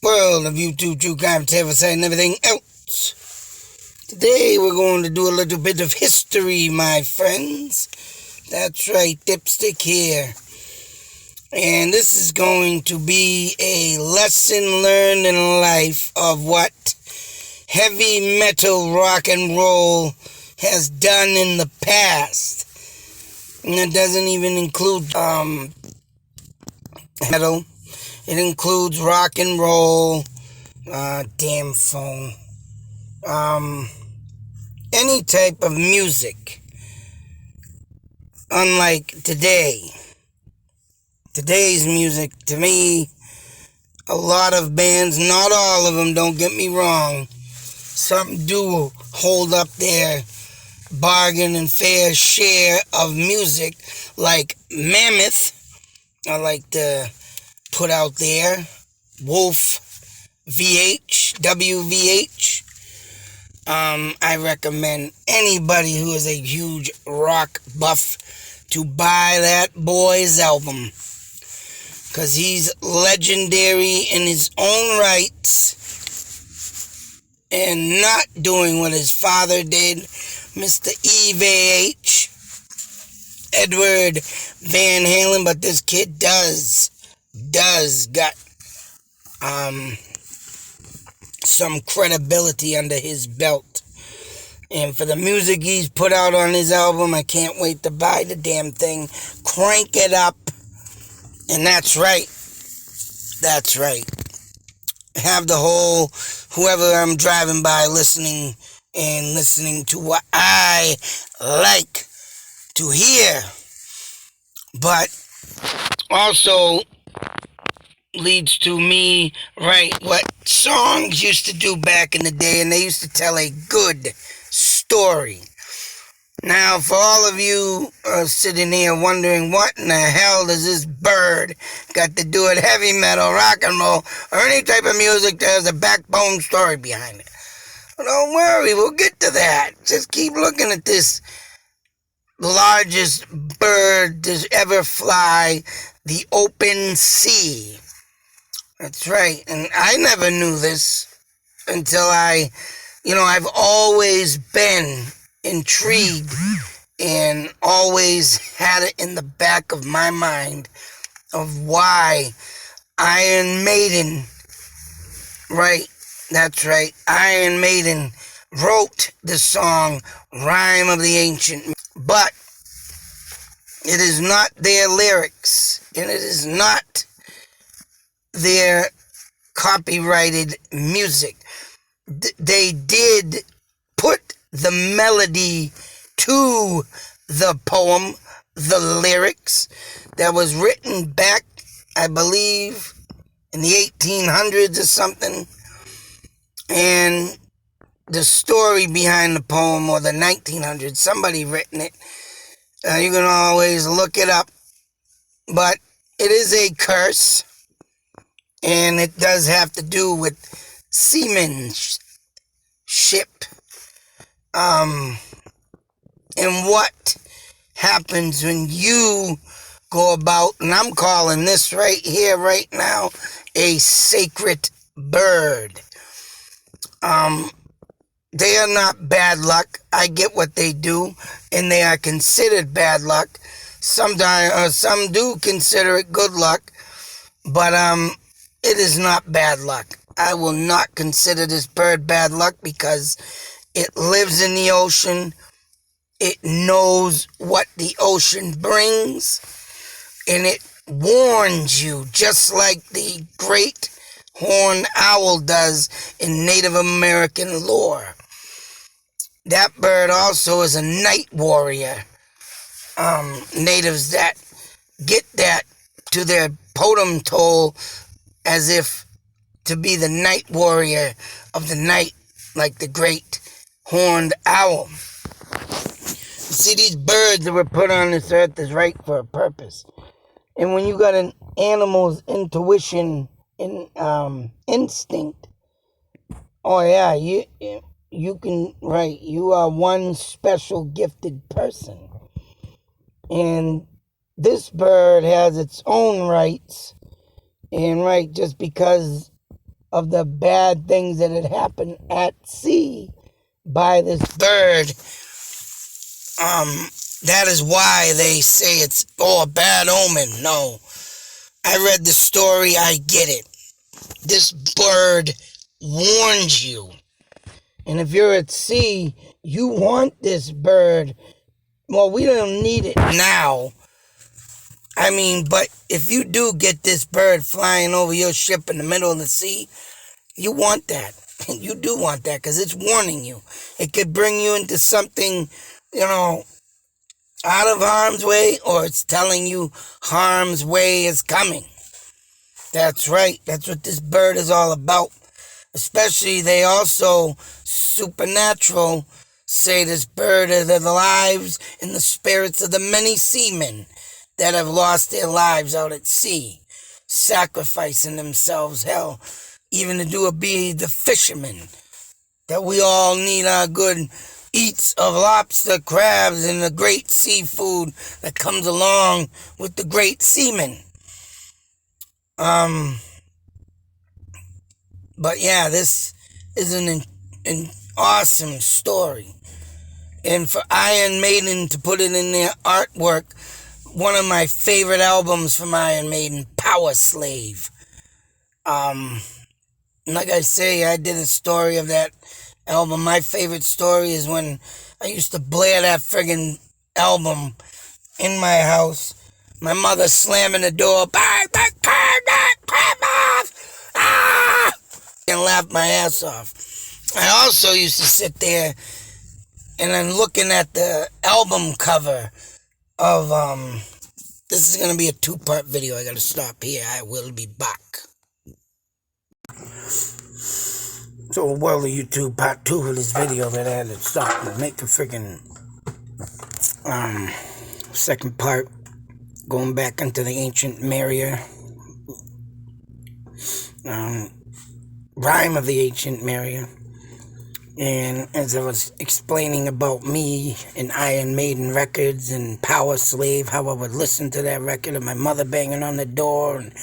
world of YouTube, true crime, terrorist, and everything else. Today we're going to do a little bit of history, my friends. That's right, Dipstick here. And this is going to be a lesson learned in life of what heavy metal rock and roll has done in the past. And it doesn't even include metal. It includes rock and roll, damn phone, any type of music. Unlike today's music, to me, a lot of bands, not all of them, don't get me wrong, some do hold up their bargain and fair share of music, like Mammoth, I like to put out there, Wolf WVH. I recommend anybody who is a huge rock buff to buy that boy's album, because he's legendary in his own rights and not doing what his father did, Mr. EVH, Edward Van Halen, but this kid does got some credibility under his belt. And for the music he's put out on his album, I can't wait to buy the damn thing, crank it up. And that's right, have the whole whoever I'm driving by listening to what I like to hear. But also leads to me, right, what songs used to do back in the day, and they used to tell a good story. Now, for all of you sitting here wondering what in the hell does this bird got to do with heavy metal, rock and roll, or any type of music that has a backbone story behind it? Well, don't worry, we'll get to that. Just keep looking at this largest bird to ever fly, the open sea. That's right, and I never knew this until I've always been intrigued and always had it in the back of my mind of why Iron Maiden, right, that's right, Iron Maiden wrote the song Rhyme of the Ancient, but it is not their lyrics, and it is not their copyrighted music. They did put the melody to the poem, the lyrics, that was written back, I believe, in the 1800s or something, and the story behind the poem, or the 1900s, somebody written it. You can always look it up, but it is a curse, and it does have to do with seamanship, and what happens when you go about, and I'm calling this right here, right now, a sacred bird. They are not bad luck. I get what they do, and they are considered bad luck. Sometimes, some do consider it good luck, but it is not bad luck. I will not consider this bird bad luck because it lives in the ocean. It knows what the ocean brings, and it warns you, just like the great horned owl does in Native American lore. That bird also is a night warrior. Natives that get that to their totem toll as if to be the night warrior of the night, like the great horned owl. You see, these birds that were put on this earth is right for a purpose. And when you got an animal's intuition and instinct, oh yeah, you can, right, you are one special gifted person. And this bird has its own rights, and right, just because of the bad things that had happened at sea by this bird. That is why they say it's a bad omen. No. I read the story, I get it. This bird warns you. And if you're at sea, you want this bird. Well, we don't need it now. I mean, but if you do get this bird flying over your ship in the middle of the sea, you want that. You do want that because it's warning you. It could bring you into something, out of harm's way, or it's telling you harm's way is coming. That's right. That's what this bird is all about. Especially, they also, supernatural, say this bird are the lives and the spirits of the many seamen that have lost their lives out at sea, sacrificing themselves, hell, even to be the fishermen, that we all need our good eats of lobster, crabs, and the great seafood that comes along with the great seamen. But yeah, this is an awesome story. And for Iron Maiden to put it in their artwork, one of my favorite albums from Iron Maiden, Power Slave. Like I say, I did a story of that album. My favorite story is when I used to blare that friggin' album in my house. My mother slamming the door, and laugh my ass off. I also used to sit there and then looking at the album cover of, this is going to be a 2-part video. I got to stop here. I will be back. So, World of YouTube part 2 of this video that I had to stop and make a freaking, second part, going back into the ancient Maria, rhyme of the ancient Maria. And as I was explaining about me and Iron Maiden records and Power Slave, how I would listen to that record and my mother banging on the door and,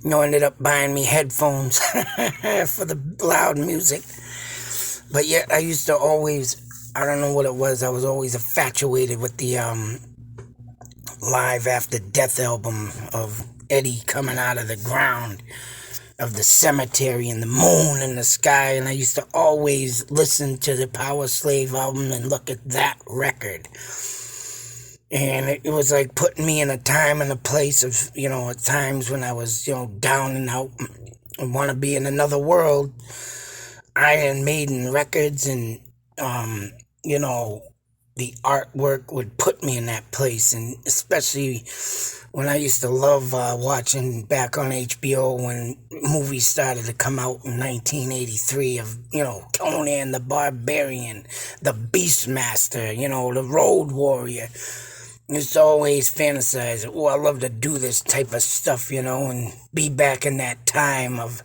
ended up buying me headphones for the loud music. But yet I used to always, I don't know what it was, I was always infatuated with the Live After Death album of Eddie coming out of the ground of the cemetery and the moon and the sky, and I used to always listen to the Power Slave album and look at that record. And it was like putting me in a time and a place of, at times when I was, down and out and want to be in another world. Iron Maiden records and, the artwork would put me in that place. And especially when I used to love watching back on HBO when movies started to come out in 1983 of, Conan the Barbarian, the Beastmaster, the Road Warrior. It's always fantasize, I love to do this type of stuff, and be back in that time of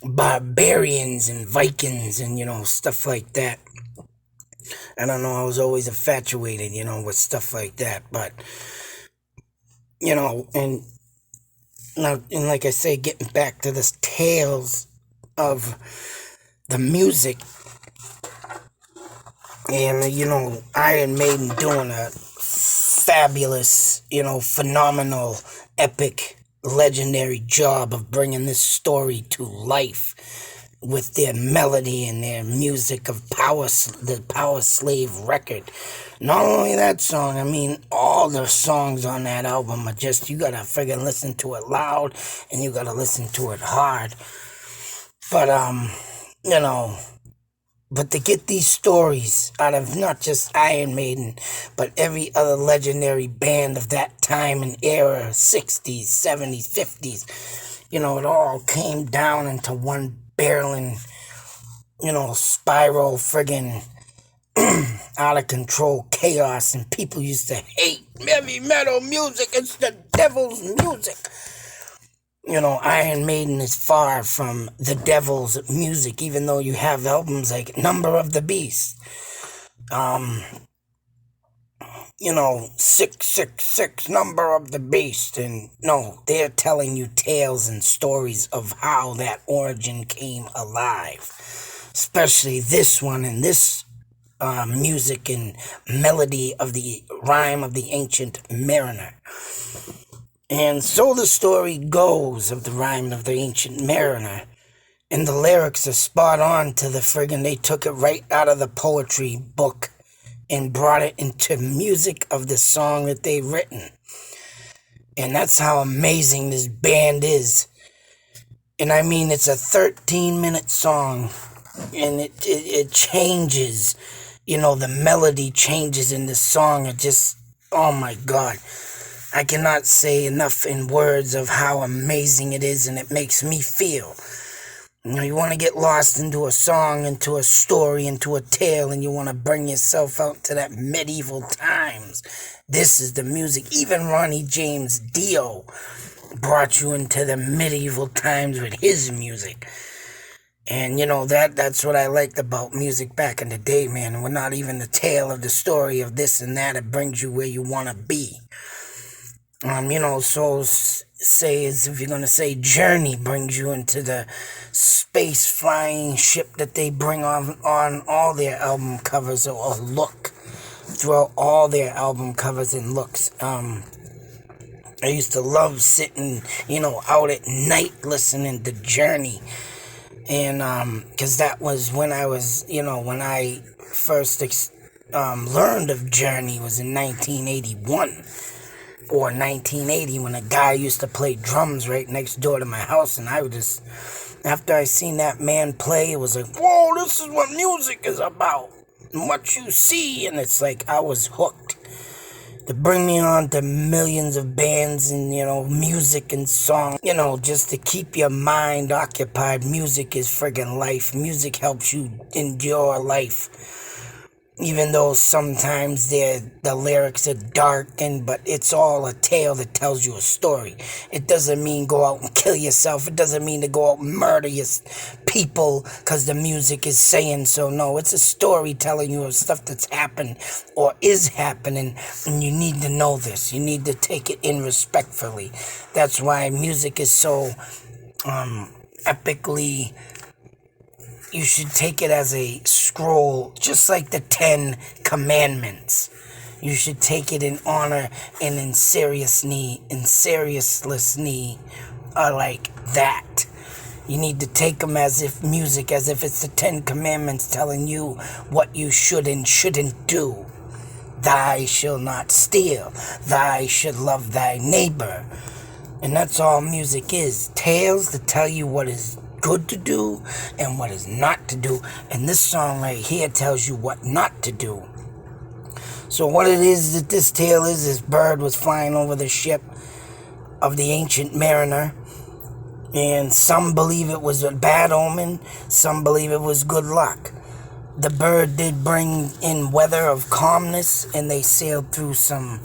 barbarians and Vikings and, stuff like that. I don't know, I was always infatuated, with stuff like that, but, and like I say, getting back to this tales of the music, and, Iron Maiden doing a fabulous, phenomenal, epic, legendary job of bringing this story to life with their melody and their music of the Power Slave record. Not only that song, I mean, all the songs on that album are just, you gotta friggin' listen to it loud, and you gotta listen to it hard. But, but to get these stories out of not just Iron Maiden, but every other legendary band of that time and era, 60s, 70s, 50s, it all came down into one barreling, spiral friggin' out of control chaos, and people used to hate heavy metal music. It's the devil's music. Iron Maiden is far from the devil's music, even though you have albums like Number of the Beast. 666 number of the beast. And no, they're telling you tales and stories of how that origin came alive. Especially this one and this music and melody of the rhyme of the ancient mariner. And so the story goes of the rhyme of the ancient mariner. And the lyrics are spot on to the friggin', they took it right out of the poetry book and brought it into music of the song that they've written. And that's how amazing this band is. And I mean, it's a 13-minute song, and it changes. The melody changes in the song. It just, oh my God. I cannot say enough in words of how amazing it is, and it makes me feel. You want to get lost into a song, into a story, into a tale, and you want to bring yourself out to that medieval times. This is the music. Even Ronnie James Dio brought you into the medieval times with his music. And that's what I liked about music back in the day, man. We're not even the tale of the story of this and that. It brings you where you want to be. So say as if you're going to say Journey brings you into the space flying ship that they bring on all their album covers or look throughout all their album covers and looks. I used to love sitting, out at night listening to Journey. And, cause that was when I was, when I first, learned of Journey was in 1981. Or 1980, when a guy used to play drums right next door to my house, and I would just, after I seen that man play, it was like, whoa, this is what music is about, and what you see, and it's like, I was hooked. To bring me on to millions of bands and, music and song, just to keep your mind occupied. Music is friggin' life. Music helps you endure life. Even though sometimes the lyrics are dark, but it's all a tale that tells you a story. It doesn't mean go out and kill yourself. It doesn't mean to go out and murder your people because the music is saying so. No, it's a story telling you of stuff that's happened or is happening, and you need to know this. You need to take it in respectfully. That's why music is so epically. You should take it as a scroll, just like the 10 Commandments. You should take it in honor and in seriousness, like that. You need to take them as if music, as if it's the 10 Commandments telling you what you should and shouldn't do. Thou shalt not steal. Thou shalt love thy neighbor. And that's all music is. Tales to tell you what is good to do and what is not to do. And this song right here tells you what not to do. So what it is that this tale is, this bird was flying over the ship of the ancient mariner. And some believe it was a bad omen. Some believe it was good luck. The bird did bring in weather of calmness, and they sailed through some,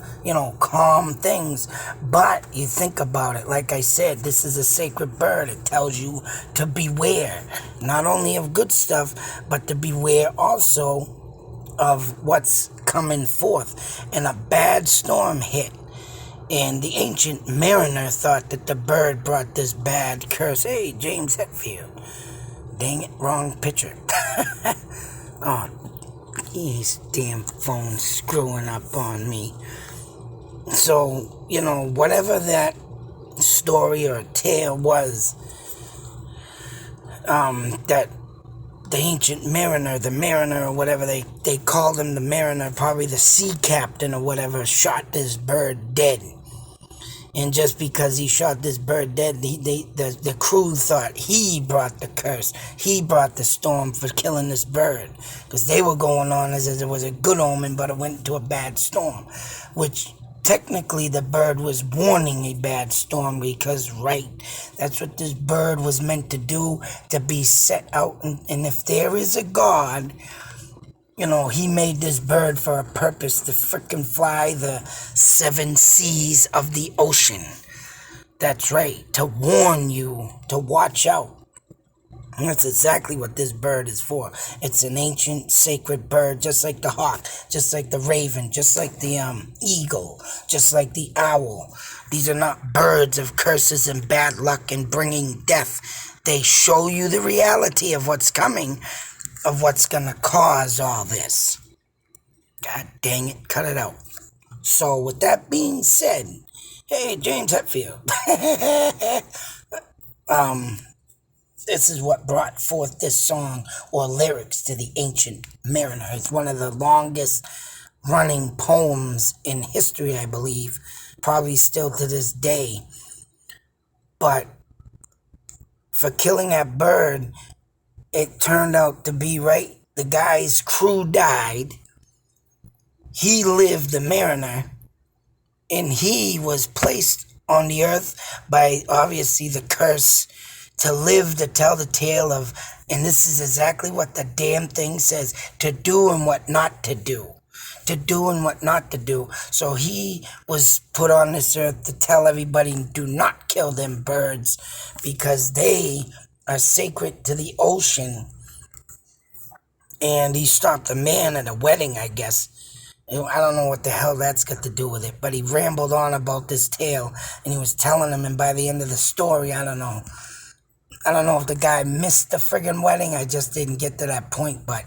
calm things. But you think about it, like I said, this is a sacred bird. It tells you to beware, not only of good stuff, but to beware also of what's coming forth. And a bad storm hit. And the ancient mariner thought that the bird brought this bad curse. Hey, James Hetfield. Dang it, wrong picture. Oh, his damn phone screwing up on me. So, whatever that story or tale was, that the ancient mariner, the mariner or whatever, they called him the mariner, probably the sea captain or whatever, shot this bird dead. And just because he shot this bird dead, the crew thought he brought the curse. He brought the storm for killing this bird. Because they were going on as it was a good omen, but it went into a bad storm. Which, technically, the bird was warning a bad storm because, that's what this bird was meant to do, to be set out. And if there is a God, he made this bird for a purpose, to frickin' fly the 7 seas of the ocean. That's right, to warn you, to watch out. And that's exactly what this bird is for. It's an ancient, sacred bird, just like the hawk, just like the raven, just like the eagle, just like the owl. These are not birds of curses and bad luck and bringing death. They show you the reality of what's coming, of what's going to cause all this. God dang it, cut it out. So with that being said, hey, James Hetfield. This is what brought forth this song or lyrics to the Ancient Mariner. It's one of the longest running poems in history, I believe, probably still to this day. But for killing that bird, it turned out to be right. The guy's crew died. He lived, the mariner, and he was placed on the earth by obviously the curse to live to tell the tale of, and this is exactly what the damn thing says, to do and what not to do. To do and what not to do. So he was put on this earth to tell everybody, do not kill them birds because they are sacred to the ocean. And he stopped a man at a wedding, I guess. I don't know what the hell that's got to do with it, but he rambled on about this tale, and he was telling him, and by the end of the story, I don't know if the guy missed the friggin' wedding. I just didn't get to that point, but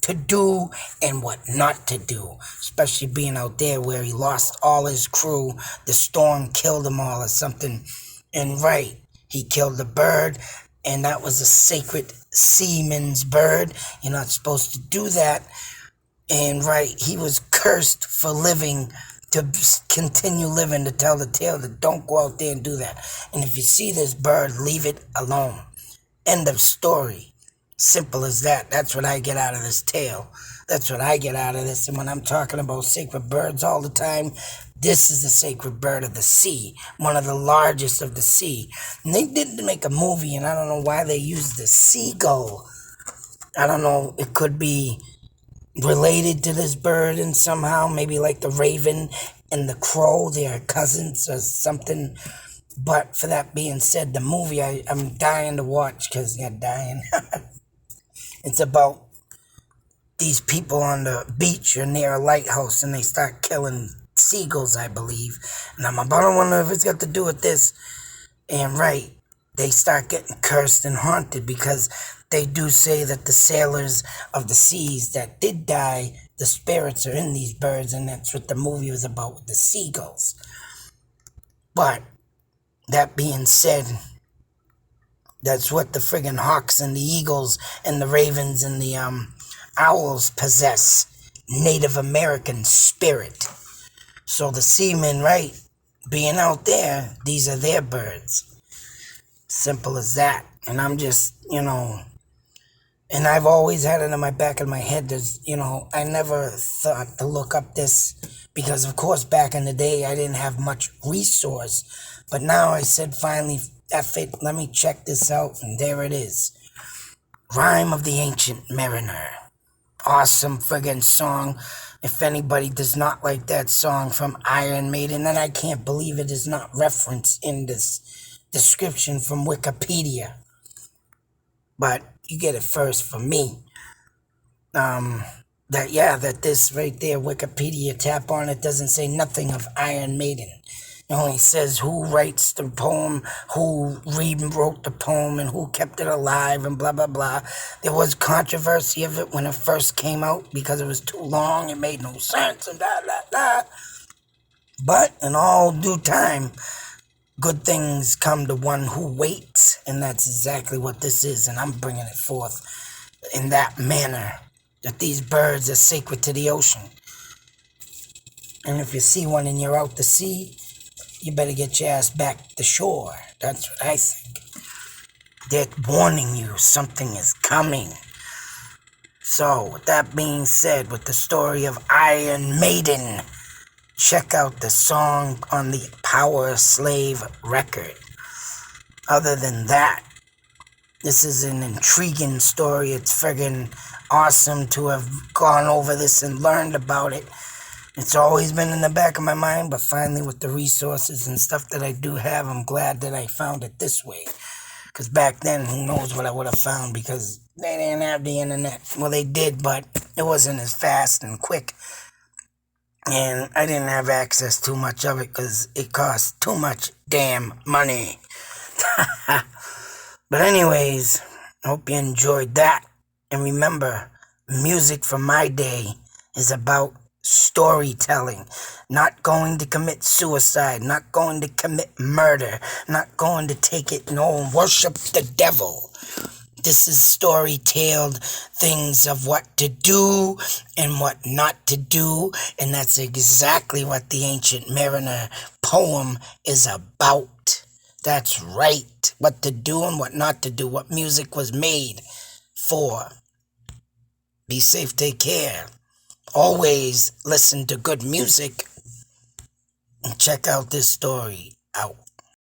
to do and what not to do, especially being out there where he lost all his crew, the storm killed them all or something, and right, he killed the bird, and that was a sacred seaman's bird. You're not supposed to do that, and right, he was cursed for living, to continue living, to tell the tale that don't go out there and do that. And if you see this bird, leave it alone. End of story. Simple as that. That's what I get out of this tale. That's what I get out of this. And when I'm talking about sacred birds all the time, this is the sacred bird of the sea, one of the largest of the sea. And they did make a movie, and I don't know why they used the seagull. I don't know, it could be related to this bird and somehow, maybe like the raven and the crow, they are cousins or something. But for that being said, the movie I'm dying to watch, because they're dying. It's about these people on the beach or near a lighthouse, and they start killing seagulls, I believe. And I'm about to wonder if it's got to do with this. And right, they start getting cursed and haunted because they do say that the sailors of the seas that did die, the spirits are in these birds, and that's what the movie was about with the seagulls. But that being said, that's what the friggin' hawks and the eagles and the ravens and the owls possess. Native American spirit. So the seamen, right, being out there, these are their birds. Simple as that. And I'm just, and I've always had it in my back of my head. There's, I never thought to look up this because, of course, back in the day, I didn't have much resource. But now I said, finally, F it, let me check this out. And there it is. Rhyme of the Ancient Mariner. Awesome friggin' song. If anybody does not like that song from Iron Maiden, then I can't believe it is not referenced in this description from Wikipedia. But you get it first from me. That this right there, Wikipedia, tap on it, doesn't say nothing of Iron Maiden. It only says who writes the poem, who wrote the poem, and who kept it alive, and blah, blah, blah. There was controversy of it when it first came out because it was too long, it made no sense, and blah, blah, blah. But in all due time, good things come to one who waits, and that's exactly what this is, and I'm bringing it forth in that manner, that these birds are sacred to the ocean. And if you see one and you're out to sea, you better get your ass back to shore. That's what I think. They're warning you something is coming. So, with that being said, with the story of Iron Maiden, check out the song on the Power Slave record. Other than that, this is an intriguing story. It's friggin' awesome to have gone over this and learned about it. It's always been in the back of my mind, but finally with the resources and stuff that I do have, I'm glad that I found it this way. Because back then, who knows what I would have found, because they didn't have the internet. Well, they did, but it wasn't as fast and quick. And I didn't have access to much of it because it cost too much damn money. But anyways, I hope you enjoyed that. And remember, music from my day is about storytelling, not going to commit suicide, not going to commit murder, not going to take it, no, worship the devil. This is story-told things of what to do and what not to do, and that's exactly what the Ancient Mariner poem is about. That's right, what to do and what not to do, what music was made for. Be safe, take care. Always listen to good music and check out this story out.